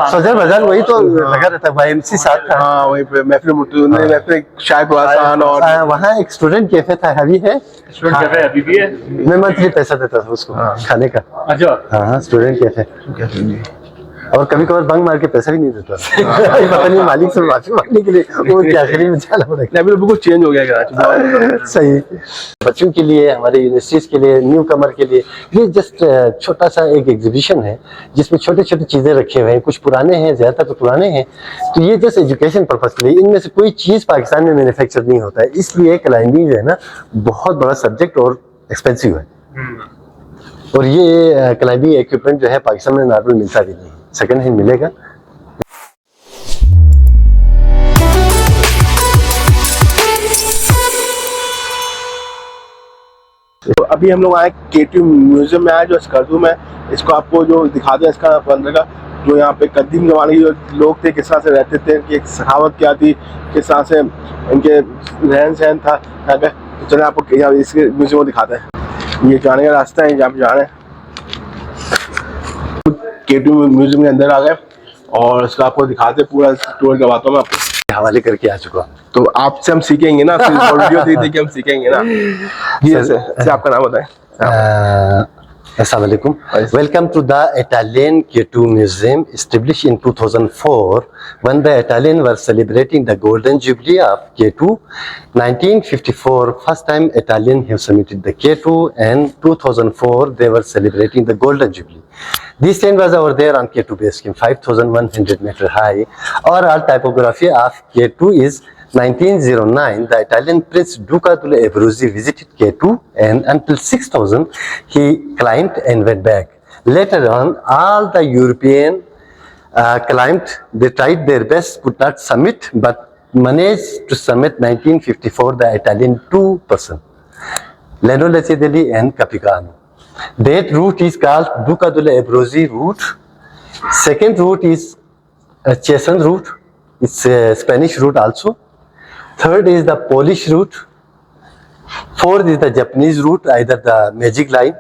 सदर बाजार वही तो लगा रहता है, वाईएमसी साथ था। हाँ वहीं पे महफिल मुट्टून ने महफिल चाय क्रॉसान और वहाँ एक स्टूडेंट कैफे था, अभी है स्टूडेंट कैफे अभी भी है। मैं मंथली पैसा देता था उसको खाने का। अच्छा हाँ स्टूडेंट कैफे, और कभी कभार बंक मार के पैसा भी नहीं देता पता नहीं मालिक से माफी मांगने के लिए वो क्या आखिरी में जाना पड़ेगा। अभी बिल्कुल चेंज हो गया कराची। सही, बच्चों के लिए, हमारे यूनिवर्सिटीज के लिए, न्यू कमर के लिए ये जस्ट छोटा सा एक एग्जीबिशन है जिसमें छोटे छोटे चीजें रखे हुए हैं, कुछ पुराने हैं, ज्यादातर तो पुराने हैं। तो ये जस्ट एजुकेशन पर्पज के लिए, इनमें से कोई चीज पाकिस्तान में मैन्युफैक्चर नहीं होता है, इसलिए क्लाइंबिंग जो है ना बहुत बड़ा सब्जेक्ट और एक्सपेंसिव है। और ये क्लाइंबिंग इक्विपमेंट जो है पाकिस्तान में नॉर्मल मिलता भी नहीं, सेकंड हैंड मिलेगा। तो अभी हम लोग आए केटीयू म्यूजियम में आए, जो स्कर्दू में, इसको आपको जो दिखा दें इसका अंदर का, जो यहाँ पे कदीम जमाने के जो लोग थे किस तरह से रहते थे, इनकी एक सखावत क्या थी, किस तरह से इनके रहन सहन था। तो चले आपको यहाँ इसके म्यूजियम को दिखाते हैं। ये जाने का रास्ता है, जहाँ पे जा रहे हैं। केटीयू म्यूजियम के अंदर आ गए और इसका आपको दिखाते पूरा टूर करवाता हूँ मैं आपको। हवाले करके आ चुका, तो आपसे हम सीखेंगे ना, फिर वीडियो देख के हम सीखेंगे ना। जी सर, आपका नाम बताएं। Assalamu alaikum. Welcome to the Italian K2 Museum, established in 2004 when the Italians were celebrating the Golden Jubilee of K2. 1954, first time Italians have submitted the K2, and 2004 they were celebrating the Golden Jubilee. This stand was over there on K2 base camp, 5,100 meter high. Overall typography of K2 is 1909, the Italian Prince Duca delle Abruzzi visited K2, and until 6000 he climbed and went back. Later on, all the European climbed. They tried their best, could not summit, but managed to summit 1954, the Italian two-person, Leno Lacedelli and Capicano. That route is called Duca delle Abruzzi route. Second route is Chesan route. It's a Spanish route also. Third is the Polish route. Fourth is the Japanese route, either the Magic Line.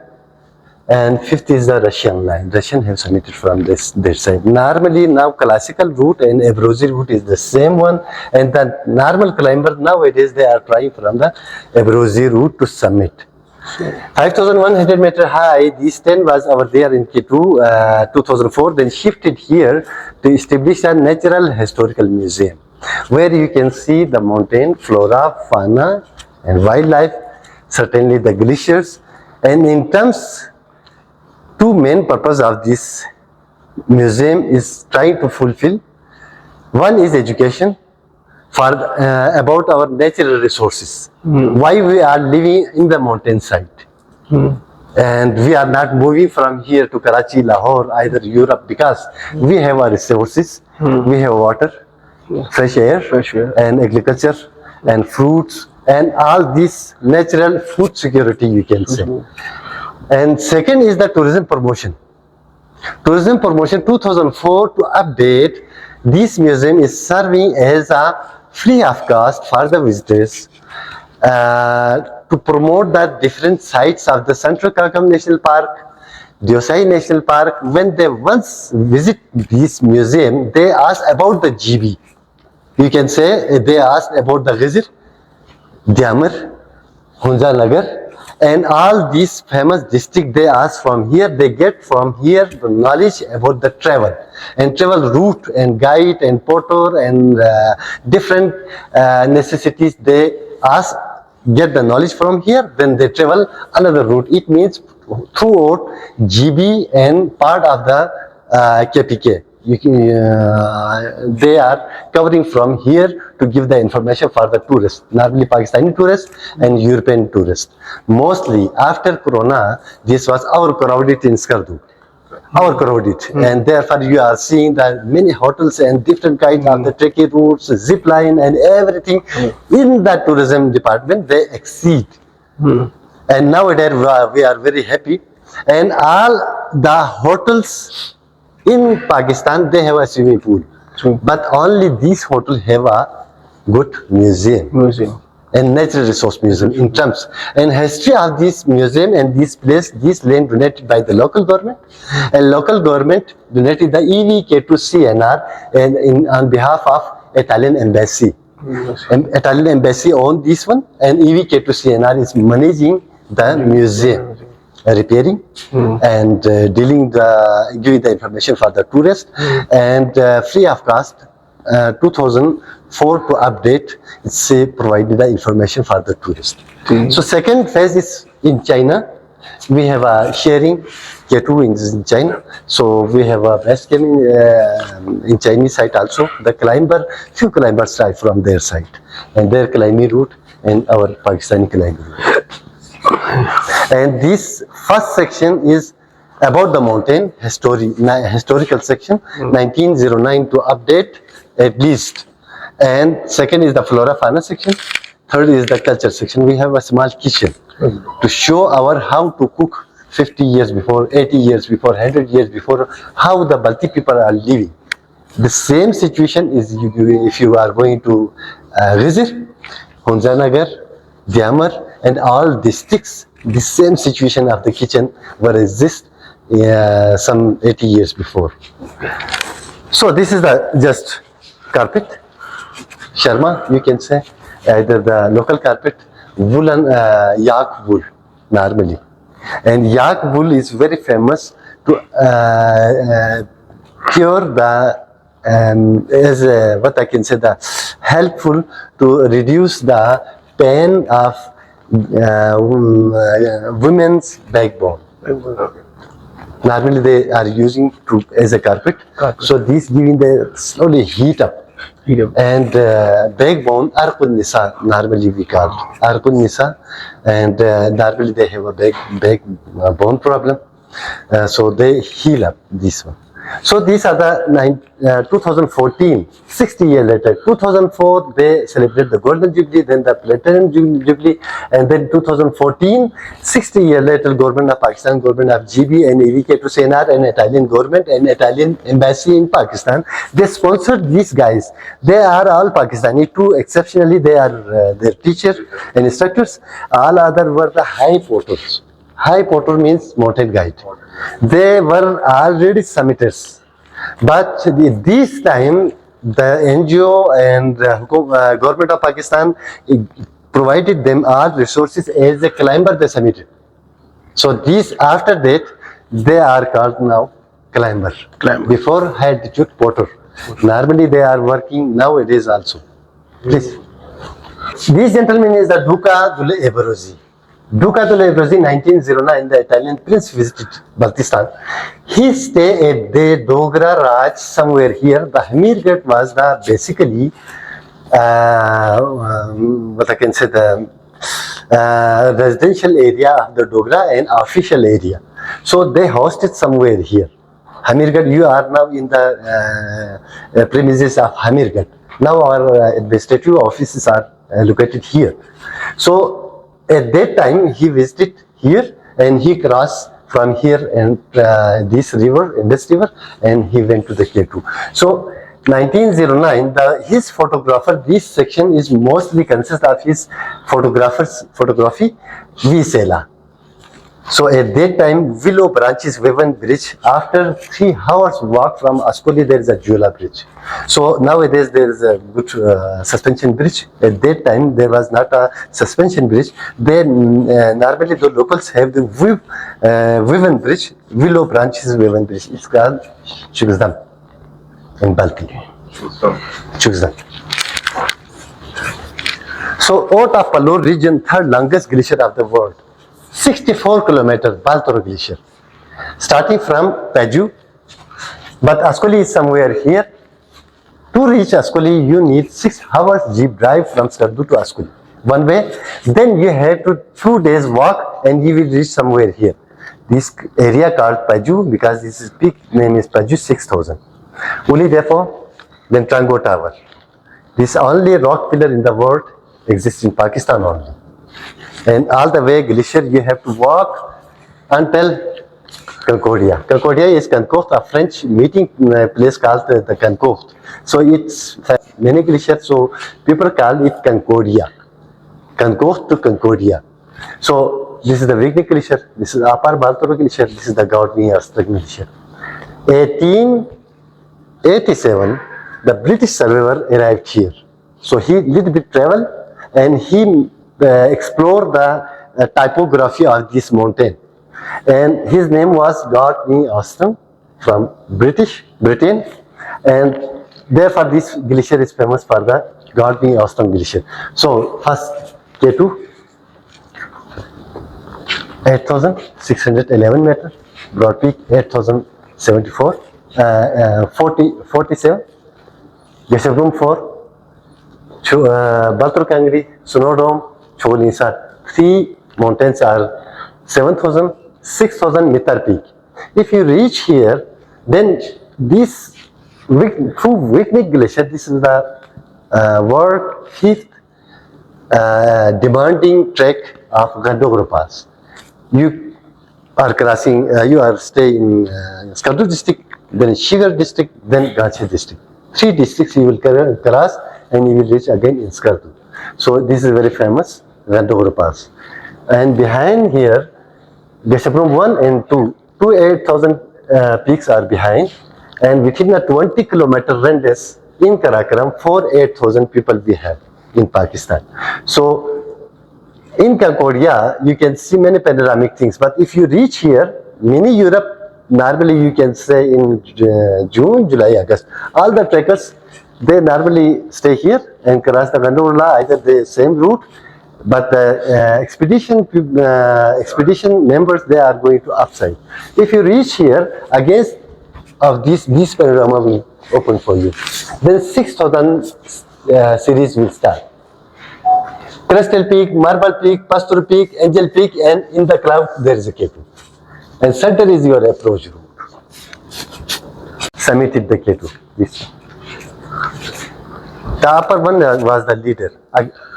And fifth is the Russian line. Russian have submitted from their side. Normally now classical route and Abruzzi route is the same one, and the normal climbers nowadays they are trying from the Abruzzi route to summit. 5,100 meter high, this tent was over there in K2, 2004, then shifted here to establish a natural historical museum, where you can see the mountain, flora, fauna and wildlife, certainly the glaciers. And in terms, two main purpose of this museum is trying to fulfill. One is education for about our natural resources. Why we are living in the mountainside. And we are not moving from here to Karachi, Lahore, either Europe, because we have our resources. We have water, fresh air, and agriculture, and fruits, and all this natural food security, you can say. And second is the tourism promotion. Tourism promotion 2004 to update, this museum is serving as a free of cost for the visitors to promote the different sites of the Central Karakam National Park, Diosai National Park. When they once visit this museum, they ask about the GB. You can say they asked about the Ghizr, Diamar, Hunza Nagar, and all these famous districts they ask from here. They get from here the knowledge about the travel and travel route and guide and porter and different necessities. They ask, get the knowledge from here. Then they travel another route. It means throughout GB and part of the KPK. They are covering from here to give the information for the tourists, normally Pakistani tourists and European tourists. Mostly after Corona, this was our crowded in Skardu, our crowded, and therefore you are seeing that many hotels and different kinds of the trekking routes, zip line and everything in the tourism department, they exceed. And nowadays we are very happy, and all the hotels in Pakistan, they have a swimming pool, but only these hotels have a good museum. and Natural Resource Museum in terms. And history of this museum and this place, this land donated by the local government, and local government donated the EVK to CNR and on behalf of Italian embassy. Italian embassy owned this one, and EVK to CNR is managing the museum, repairing and giving the information for the tourists, and free of cost. 2004 to update, it's provided the information for the tourist. So second phase is in China. We have a sharing K2 in China. So we have a base camp in Chinese side also. The few climbers try from their side and their climbing route and our Pakistani climbing route. And this first section is about the mountain historical section, 1909 to update at least. And second is the flora fauna section. Third is the culture section. We have a small kitchen to show how to cook 50 years before, 80 years before, 100 years before, how the Balti people are living. The same situation is if you are going to visit Hunzanagar, Diamar and all districts, the same situation of the kitchen will exist some 80 years before. So this is the just carpet, Sharma, you can say, either the local carpet, woolen yak wool normally. And yak wool is very famous to cure the, as what I can say, the helpful to reduce the pain of women's backbone. Normally they are using as a carpet. So this giving the slowly heat up. And backbone, Arqun Nisa, normally we call it Arqun Nisa, and normally they have a backbone problem. So they heal up this one. So these are the 2014, 60 years later. 2004 they celebrate the Golden Jubilee, then the Platinum Jubilee, and then 2014, 60 years later, government of Pakistan, government of GB and EVK to CNR and Italian government and Italian embassy in Pakistan, they sponsored these guys. They are all Pakistani too, exceptionally they are their teachers and instructors. All other were the high porters. High porter means mountain guide. They were already summiters, but this time the NGO and government of Pakistan provided them all resources as a climber they submitted. So these after that they are called now climber. Before high altitude porter. Normally they are working nowadays also. Please. This gentleman is the Duca Dule Ebruzzi. Duca Dule Ebruzzi, 1909, the Italian prince visited Baltistan. He stayed at the Dogra Raj somewhere here. The Hamirgarh was the basically, what I can say, the residential area of the Dogra and official area. So they hosted somewhere here. Hamirgarh, you are now in the premises of Hamirgarh. Now our administrative offices are located here. So at that time, he visited here and he crossed from here and this river, and he went to the K2. So 1909, his photographer, this section is mostly consists of his photography, Visela. So at that time, Willow Branches Woven Bridge, after 3 hours walk from Ascoli, there is a Jula Bridge. So nowadays there is a good suspension bridge. At that time, there was not a suspension bridge. Normally the locals have the Woven Bridge, Willow Branches Woven Bridge. It's called Chugsdam in Balti. Chugsdam. So out of Palor region, third longest glacier of the world. 64 kilometers, Baltoro Glacier, starting from Paju, but Ascoli is somewhere here. To reach Ascoli, you need 6 hours jeep drive from Skardu to Ascoli, one way. Then you have to 2 days walk and you will reach somewhere here. This area called Paju, because this peak name is Paju 6000. Uli therefore, then Trango Tower. This only rock pillar in the world exists in Pakistan only. And all the way glacier you have to walk until Concordia. Concordia is Cancourt, a French meeting place called the Cancourt. So it's many glaciers, so people call it Concordia. Concourse to Concordia. So this is the Wignick Glacier, this is Upper Baltoro Glacier, this is the Gaudny-Ostrog Glacier. 1887, the British surveyor arrived here. So he little bit travel and he explored the typography of this mountain. And his name was Gaudny-Ostrog from Britain, and therefore this glacier is famous for the Gaudny-Ostrog Glacier. So first K2, 8,611 meters, Broad Peak 8,074, 47, Gesherbrum 4, Baltoro Kangri, Snowdome, Chogol Nisar. 3 mountains are 7,000, 6,000 meter peak. If you reach here, then this through Wignick Glacier, this is the world 5th demanding trek of Gandogoro Pass. You are crossing, you are staying in Skardu district, then Shigar district, then Ganche district. 3 districts you will cross and you will reach again in Skardu. So this is very famous Gandogoro Pass. And behind here, Gesherbrum 1 and 2, 8,000 peaks are behind, and within a 20 kilometer radius in Karakoram, 8,000 people we have in Pakistan. So in Concordia, you can see many panoramic things, but if you reach here, mini Europe, normally you can say in June, July, August, all the trekkers, they normally stay here and cross the Gandogoro, either the same route, but the expedition members, they are going to upside. If you reach here, against of this panorama will open for you. Then 6,000 series will start. Crystal Peak, Marble Peak, Pastor Peak, Angel Peak, and in the cloud there is a K2. And center is your approach route. Summit is the K2. This one. The upper one was the leader.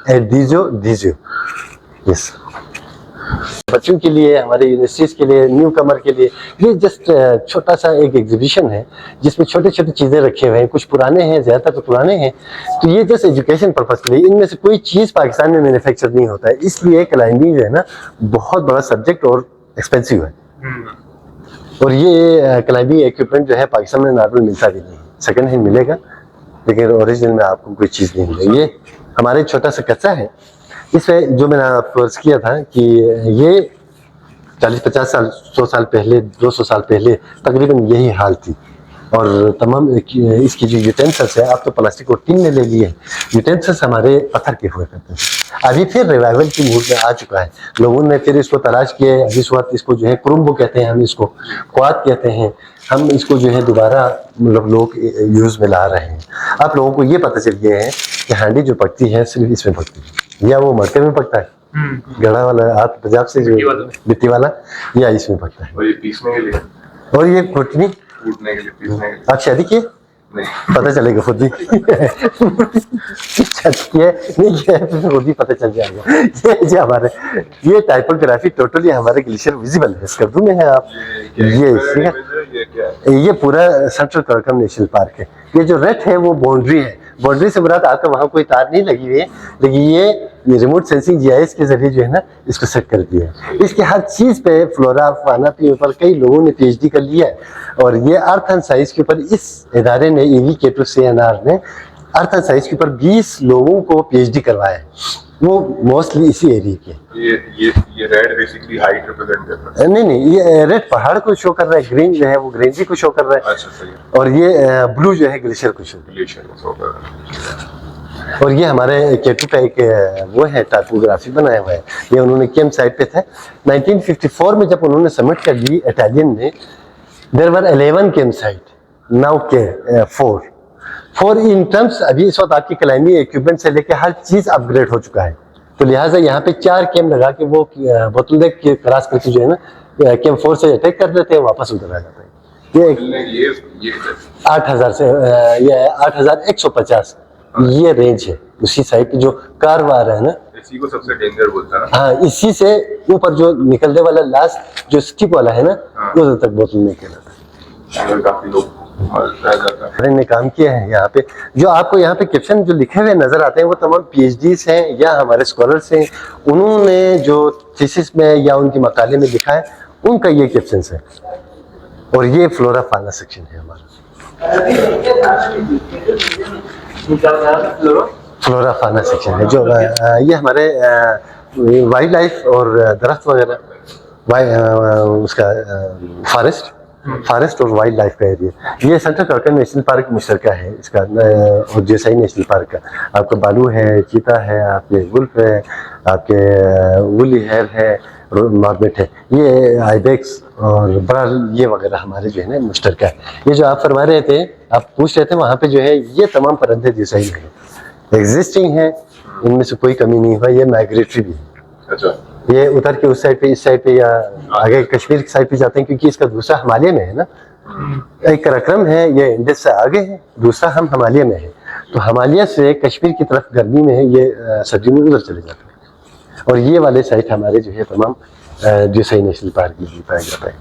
Dizio. Yes. बच्चों के लिए, हमारे universities के लिए, new कमर के लिए ये just छोटा सा एक एग्जीबिशन है जिसमें छोटे छोटे चीज़ें रखे हुए हैं, कुछ पुराने हैं, ज़्यादातर तो पुराने हैं, तो ये जस्ट एजुकेशन पर्पज़ के लिए। इनमें से कोई चीज़ पाकिस्तान में मैन्युफैक्चर नहीं होता है, इसलिए क्लाइंबिंग जो है ना बहुत बड़ा सब्जेक्ट और एक्सपेंसिव है। और ये क्लाइंबिंग इक्विपमेंट जो है पाकिस्तान में नॉर्मल मिलता भी नहीं है, सेकेंड हैंड मिलेगा लेकिन ओरिजिनल में आपको कोई चीज़ नहीं मिलेगी। ये हमारे छोटा सा कच्चा है, इसमें जो मैंने आपको अर्ज किया था कि ये 40-50 साल, 100 साल पहले, 200 साल पहले तकरीबन यही हाल थी। और तमाम इसकी जो यूटेंसिल्स है, आप तो प्लास्टिक और टिन में ले लिए, यूटेंसिल्स हमारे पत्थर के हुए करते हैं। अभी फिर रिवाइवल की मूड में आ चुका है, लोगों ने फिर इसको तलाश किया है। इस वक्त इसको जो है क्रुम्बो कहते हैं, हम इसको क्वाद कहते हैं, हम इसको जो है दोबारा मतलब लोग यूज़ में ला रहे हैं। आप लोगों को ये पता चल गया है कि हांडी जो पकती है सिर्फ इसमें पकती है, या वो मटके में पकता है, गड़ा वाला हाथ पंजाब से जो मिट्टी वाला, या इसमें पकता है। और ये पीसने के लिए, और ये घुटनी कूटने के लिए, पीसने के लिए। आप शादी किए? नहीं, पता चलेगा खुद ही। छत किए नहीं किया है तो खुद ही पता चल जाएगा। ये जो हमारे ये टाइपोग्राफी टोटली हमारे ग्लेशियर विजिबल है, स्कर्दू में है। आप ये पूरा सेंट्रल कराकोरम नेशनल पार्क है। ये जो रेड है वो बाउंड्री है, बाउंड्री से मुराद आपका वहाँ कोई तार नहीं लगी हुई है, लेकिन ये रिमोट सेंसिंग जीआईएस के जरिए जो है ना इसको सेट कर दिया है। इसके हर चीज़ पे फ्लोरा फाना के ऊपर कई लोगों ने पीएचडी कर लिया है, और ये अर्थ एंड साइंस के ऊपर इस इदारे ने EVK2 CNR ने अर्थ एंड साइंस के ऊपर 20 लोगों को पीएचडी करवाया है, वो मोस्टली इसी एरिया के। ये रेड बेसिकली हाइट रिप्रेजेंट कर रहा है। नहीं, ये रेड पहाड़ को शो कर रहा है, ग्रीन जो है वो ग्रीनरी को शो कर रहा है। अच्छा, सही है। और ये ब्लू जो है ग्लेशियर को शो कर रहा है। और ये हमारे K2 का एक वो है टाइपोग्राफी बनाया हुआ है, ये उन्होंने कैंप साइट पे था 1954 में जब उन्होंने सबमिट कर दी इटालियन ने। There were 11 camp site, now के 4 इन टर्म्स। अभी इस वक्त आपकी क्लाइंबिंग इक्विपमेंट से लेकर हर चीज़ अपग्रेड हो चुका है, तो लिहाजा यहाँ पे 4 कैंप लगा के वो बोतलनेक के क्रॉस करके जो है ना कैंप 4 से अटैक कर देते हैं, वापस उधर आ जाता है। ये 8,000 से ये 8,150 ये रेंज है उसी साइड पे जो कारव आ रहा है ना, इसी को सबसे डेंजर बोलता है। हाँ, इसी से ऊपर जो निकलने वाला लास्ट जो स्टिप वाला है ना, उधर तक बोतल नहीं कहलाता। काफी लोग मैंने ने काम किया है यहाँ पे। जो आपको यहाँ पे कैप्शन जो लिखे हुए नजर आते हैं वो तमाम PhDs हैं या हमारे स्कॉलर्स हैं, उन्होंने जो थीसिस में या उनके मकाले में लिखा है उनका ये कैप्शन है। और ये फ्लोरा फाना सेक्शन है हमारा, फ्लोरा फाना सेक्शन है। जो ये हमारे वाइल्ड लाइफ और दरख्त वगैरह, उसका फॉरेस्ट और वाइल्ड लाइफ का एरिया। ये सेंट्रल कॉर्कन नेशनल पार्क मुश्तरका है इसका और जेसाई नेशनल पार्क का। आपका बालू है, चीता है, आपके वुल्फ है, आपके वुली हेयर है, मार्बेट है, ये आइबेक्स और बड़ा ये वगैरह हमारे जो है ना मुश्तरका है। ये जो आप फरमा रहे थे, आप पूछ रहे थे वहाँ पे जो है ये तमाम परिंदे जेसाई में है, एग्जिस्टिंग है, इनमें से कोई कमी नहीं हुआ। ये माइग्रेटरी भी है। अच्छा, ये उतर के उस साइड पे, इस साइड पे या आगे कश्मीर की साइड पे जाते हैं, क्योंकि इसका दूसरा हिमालय में है ना। एक कार्यक्रम है, ये इंडस से आगे है, दूसरा हम हिमालय में है। तो हिमालय से कश्मीर की तरफ गर्मी में है, ये सर्दी में उधर चले जाते हैं। और ये वाले साइट हमारे जो है तमाम जेसाई नेशनल पार्क में पाया जाता है।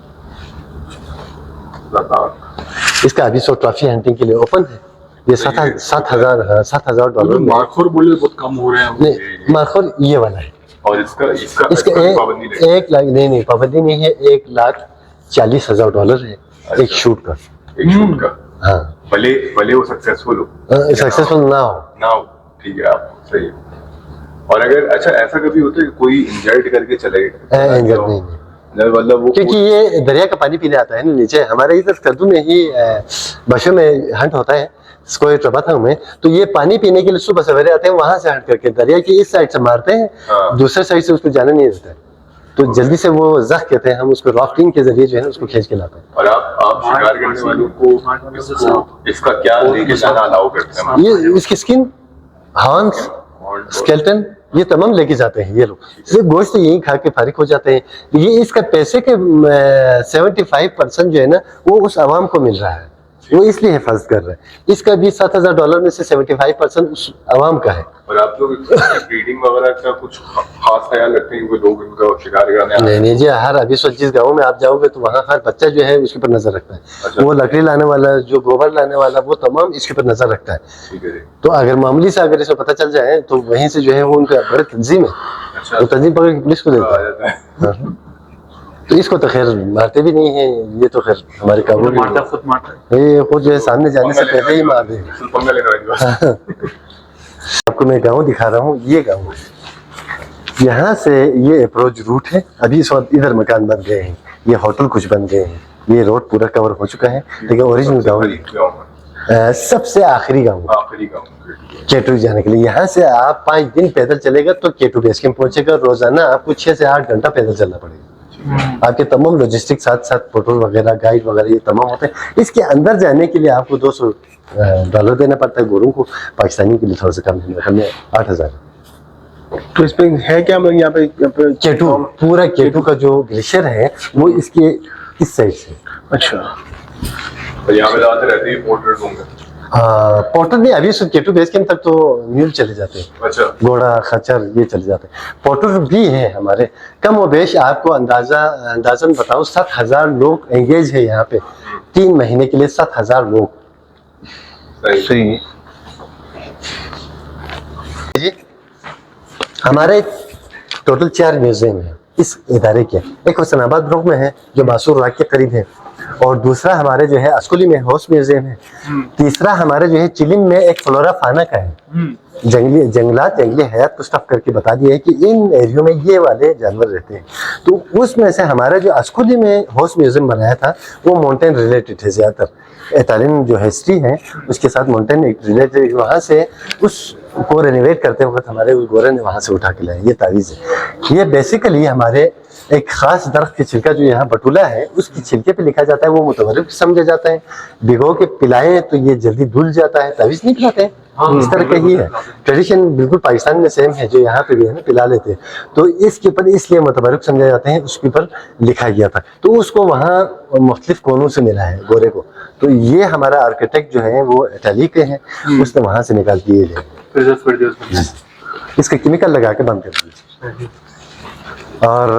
इसका अभी सो ट्रॉफी हंटिंग के लिए ओपन है। ये $7,000 मार्खोर बोले बहुत कम हो रहे हैं। नहीं, मार्खोर ये वाला है। और इसका पाबंदी नहीं? 1 लाख नहीं, पाबंदी नहीं है। $1,40,000 है एक शूट का। एक शूट का? हाँ, भले वो सक्सेसफुल हो, सक्सेसफुल ना हो। ठीक है, आप सही है। और अगर अच्छा ऐसा कभी होता है कि कोई इंजर्ड करके चले गए? इंजर्ड नहीं, मतलब वो क्योंकि ये दरिया का पानी पीने आता है ना नीचे। हमारे इधर कद्दू में ही बशों में हंट होता है, स्कोय ट्रबाथंग में। तो ये पानी पीने के लिए सुबह सवेरे आते हैं, वहां से हंट करके दरिया की इस साइड से मारते हैं। हाँ। दूसरे साइड से उसको जाने नहीं देता है, तो जल्दी से वो जख कहते हैं, हम उसको राफ्टिंग के जरिए जो है उसको खींच के लाते हैं। और आप शिकार करने वालों को इसका क्या लेके जाना अलाउ करते हैं? ये इसकी स्किन, हॉर्न्स, स्केलेटन, ये तमाम लेके जाते हैं ये लोग। ये गोश्त यही खा के फारिग हो जाते हैं। ये इसका पैसे के 75% जो है ना वो उस आवाम को मिल रहा है, वो इसलिए हिफाजत कर रहे हैं। इसका भी $7,000 में से 75% उस आवाम का है। और आप लोग ब्रीडिंग वगैरह का कुछ खास ख्याल रखते हैं कि लोग इनका शिकार करने आते हैं? नहीं जी, हर अभी जिस गाँव में आप जाओगे तो वहाँ हर बच्चा जो है उसके ऊपर नजर रखता है। अच्छा। वो लकड़ी लाने वाला, जो गोबर लाने वाला, वो तमाम इसके ऊपर नजर रखता है। ठीक है जी। तो अगर मामूली से अगर इसे पता चल जाए तो वहीं से जो है वो उनका बड़ी तंजीम है, अच्छा, वो तंजीम पकड़ के पुलिस को देता आ है। जाता है। हाँ। तो इसको तो खैर मारते भी नहीं है, ये तो खैर हमारे काबू में मारता, खुद मारता है। है। ये खुद जो है सामने जाने से पहले ही मार दे। पंगा लेना इनका। आपको मैं गाँव दिखा रहा हूँ, ये गाँव है। यहाँ से ये अप्रोच रूट है। अभी इस वक्त इधर मकान बन गए हैं, ये होटल कुछ बन गए हैं, ये रोड पूरा कवर हो चुका है। लेकिन ओरिजिनल गाँव सबसे आखिरी गाँव केटू जाने के लिए, यहाँ से आप 5 दिन पैदल चलेगा तो केटू बेस कैंप पहुंचेगा। रोजाना आपको 6 से 8 घंटा पैदल चलना पड़ेगा। आपके तमाम लॉजिस्टिक साथ साथ फोटो वगैरह, गाइड वगैरह ये तमाम होते हैं। इसके अंदर जाने के लिए आपको $200 देना पड़ता है गोरों को। पाकिस्तानी के लिए थोड़ा सा कम है, हमें 8,000। तो इस पे है क्या, मतलब यहाँ पे केटू, पूरा केटू का जो ग्लेशियर है वो इसके इस साइड से। अच्छा, तो यहाँ पे जाते रहते हैं पोर्टर्स होंगे? पोर्टर नहीं, अभी केटू बेस कैंप तक तो म्यूल चले जाते हैं। अच्छा, घोड़ा, खच्चर ये चले जाते हैं। पोर्टर भी है हमारे, कम व बेश आपको अंदाजन बताऊं 7,000 लोग एंगेज है यहाँ पे 3 महीने के लिए। 7,000 लोग। सही। जी, हमारे टोटल 4 म्यूजियम है इस इदारे के। एक हुसैनाबाद ग्रुप में है जो बासुर राग के करीब है, और दूसरा हमारे जो है अस्कुली में होस्ट म्यूजियम है। तीसरा हमारे जो है चिलिम में एक फ्लोरा फाना का है। जंगली हयात को स्टफ करके बता दिया है कि इन एरियो में ये वाले जानवर रहते हैं। तो उसमें से हमारा जो अस्कुली में होस्ट म्यूजियम बनाया था वो माउंटेन रिलेटेड है ज़्यादातर। इटालियन जो हिस्ट्री है उसके साथ माउंटेन रिलेटेड, वहाँ से उसको रेनोवेट करते वक्त हमारे उस गोरे ने वहाँ से उठा के लाए। ये तावीज़ है। ये बेसिकली हमारे एक खास दरख्त की छिलका जो यहाँ बटुला है उसकी छिलके पे लिखा जाता है, वो मुतवरिफ समझा जाता है। भिगो के पिलाएं तो ये जल्दी धुल जाता है, तावीज़ नहीं पिलाते हैं। इस तरह का ही है ट्रेडिशन, बिल्कुल पाकिस्तान में सेम है, जो यहाँ पे भी है ना पिला लेते हैं। तो इसके ऊपर इसलिए मुतबरक समझे जाते हैं, उसके ऊपर लिखा गया था। तो उसको वहाँ मुख्तलिफ कोनों से मिला है गोरे को। तो ये हमारा आर्किटेक्ट जो है वो इटाली के हैं, उसने वहाँ से निकाल दिए है। इसका केमिकल लगा के बंद कर दीजिए। और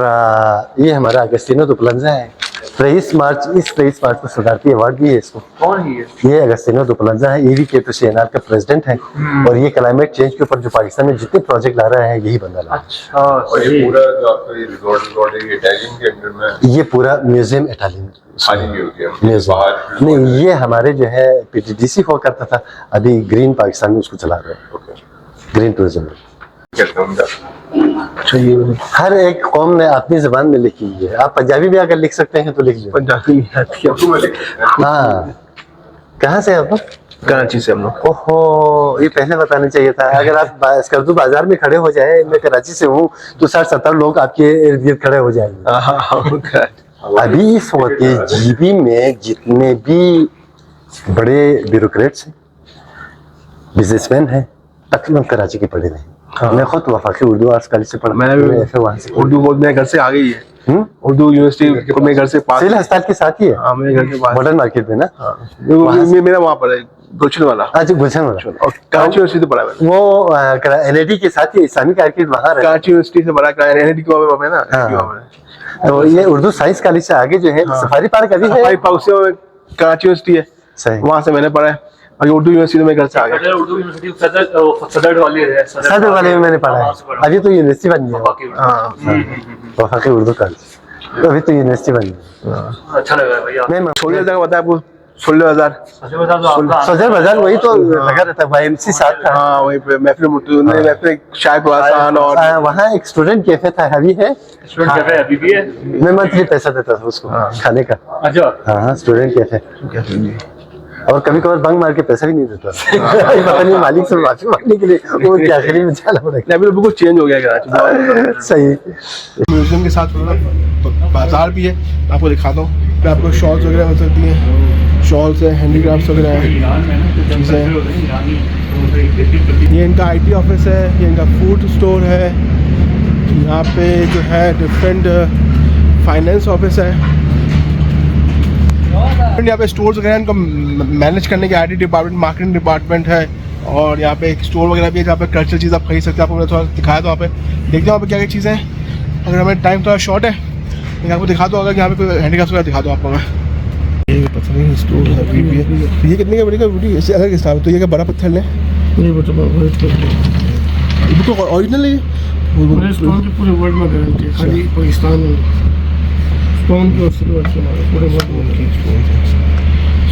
ये हमारा अगस्तीनो दो प्लंजा है, 23 मार्च, इस 23 मार्च को सदारती अवार्ड भी है इसको। कौन है ये? ये अगस्तिनो दुप्लाजा है, ये भी केटू सीएनआर का प्रेसिडेंट है। और ये क्लाइमेट चेंज के ऊपर जो पाकिस्तान में जितने प्रोजेक्ट ला रहा है यही बंदा ला रहा अच्छा, और ये पूरा जो आपका ये रिजॉर्ट है ये इटालियन के अंडर में है। ये पूरा म्यूजियम इटालियन खाली नहीं होती है म्यूजियम बाहर नहीं, ये हमारे जो है पीटीडीसी हुआ करता था, अभी ग्रीन पाकिस्तान में उसको चला रहे हैं, ओके ग्रीन टूरिज्म। कहते हैं उनका। अच्छा ये हर एक कौम ने अपनी जबान में लिखी हुई है। आप पंजाबी भी अगर लिख सकते हैं तो लिख लीजिए। पंजाबी नहीं आती है। उर्दू में लिख सकते हैं। हाँ, कहाँ से आप लोग? कराची से हम लोग। ओहो, ये पहले बताना चाहिए था। अगर आप स्कर्दू बाजार में खड़े हो जाए, मैं कराची से हूँ, तो 60-70 लोग आपके इर्द गिर्द खड़े हो जाएंगे। अभी इस वक्त जीबी में जितने भी बड़े ब्यूरोक्रेट्स हैं, बिजनेसमैन हैं, तकरीबन कराची के पढ़े नहीं। मैं खुद वफाकी उर्दू आर्ट्स कॉलेज से पढ़ा, मैं भी वहाँ से उर्दू बोल मेरे घर से आ गई है। उर्दू यूनिवर्सिटी मेरे घर से पास सिविल अस्पताल के साथ ही है, हाँ मेरे घर के पास। मॉडर्न मार्केट में ना। मेरा वहाँ पर है गुलशन वाला। अच्छा, गुलशन वाला। और कराची यूनिवर्सिटी से पढ़ा मैंने। वो एनआईटी के साथ ही इस्लामिक आर्किड वहाँ रहा। कराची यूनिवर्सिटी से पढ़ा, एनआईटी के वहाँ पे ना। हाँ। तो ये उर्दू साइंस कॉलेज से आगे जो है सफारी पार्क अभी है। कराची यूनिवर्सिटी है, सही। वहाँ से मैंने पढ़ा है। और उर्दू यूनिवर्सिटी में घर से आ गया। उर्दू यूनिवर्सिटी सदर वाली है, सदर वाले में मैंने पढ़ा है। अभी तो यूनिवर्सिटी बन गया, वफाकी उर्दू कॉलेज, अभी तो यूनिवर्सिटी बन गया। अच्छा लगा भैया। मैं 16,000 का बताया आपको, 16,000। सदर बाजार वही तो लगा रहता है, वाईएमसी साथ था। हाँ वहीं पे महफिल मुर्तज़ा ने महफिल शायद आसान और वहाँ एक स्टूडेंट कैफे था, अभी है। स्टूडेंट कैफे अभी भी है। मैं मंथली पैसा देता था उसको खाने का। अच्छा, हाँ, स्टूडेंट कैफे। और कभी कभार बंग मार के पैसा भी नहीं देता। पता नहीं मालिक से माफी मांगने के लिए वो क्या आखिरी में जाना पड़ेगा। अभी तो बिल्कुल चेंज हो गया कराची। सही। म्यूजियम के साथ बाजार भी है, आपको दिखाता हूँ। फिर आपको शॉल्स वगैरह मिल सकती हैं, शॉल्स है, हैंडीक्राफ्ट्स वगैरह हैं, चीज़ें हैं। ये इनका आईटी ऑफिस है, ये इनका फूड स्टोर है। यहाँ पे जो है डिफरेंट फाइनेंस ऑफिस है। यहाँ पे स्टोर्स वगैरह इनको मैनेज करने के आईटी डिपार्टमेंट, मार्केटिंग डिपार्टमेंट है। और यहाँ पे एक स्टोर वगैरह भी है जहाँ पे कल्चरल चीज़ आप खरीद सकते हैं। आपको मैंने थोड़ा दिखाया था, वहाँ पे देखते हैं वहाँ पे क्या क्या चीज़ें हैं। अगर हमें टाइम थोड़ा शॉर्ट है लेकिन आपको दिखा दो, अगर यहाँ पे कोई हैंडीक्राफ्ट वगैरह दिखा दो आपको मैं। ये पता नहीं स्टोर है अभी भी है। ये कितने का पड़ेगा वीडियो? इससे अलग हिसाब है। तो ये क्या बड़ा पत्थर है? ये तो ओरिजिनल है। पूरे वर्ल्ड में गारंटी है, खाली पाकिस्तान में स्टोन के और सिल्वर के पूरे वर्ल्ड में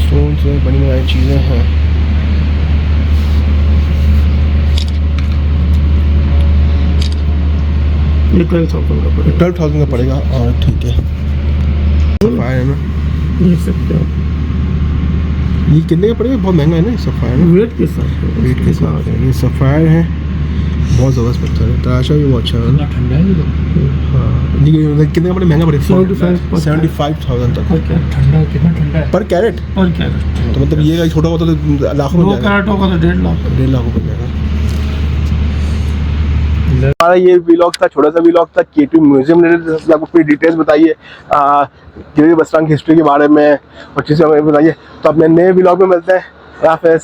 स्टोन से बनी बनाई चीज़ें हैं। ये 12,000 का पड़ेगा। 12,000 का पड़ेगा। और ठीक है, सफ़ायर है ना, देख सकते हो ये कितने का पड़ेगा? बहुत महंगा है ना सफ़ायर ना, वेट के साथ। वेट के साथ। ये सफ़ायर है, बहुत ज़बरदस्त पत्थर है। तराशा भी बहुत अच्छा है। ठंडा है हाँ, ये कितने का पड़ेगा? महंगा पड़ेगा 75,000 तक ठंडा। कितना ठंडा है पर कैरेट? पर कैरेट। तो मतलब ये छोटा होता तो लाखों में 2 जाएगा। कैरेट होगा तो 1.5 लाख। 1.5 लाख रुपये जाएगा। हमारा ये व्लॉग था, छोटा सा व्लॉग था केटू म्यूजियम रिलेटेड। आपको पूरी डिटेल्स बताइए गिरवी बसरान की हिस्ट्री के बारे में और चीज़ें हमें बताइए। तो अपने नए व्लॉग में मिलते हैं। अल्लाह हाफ़िज़।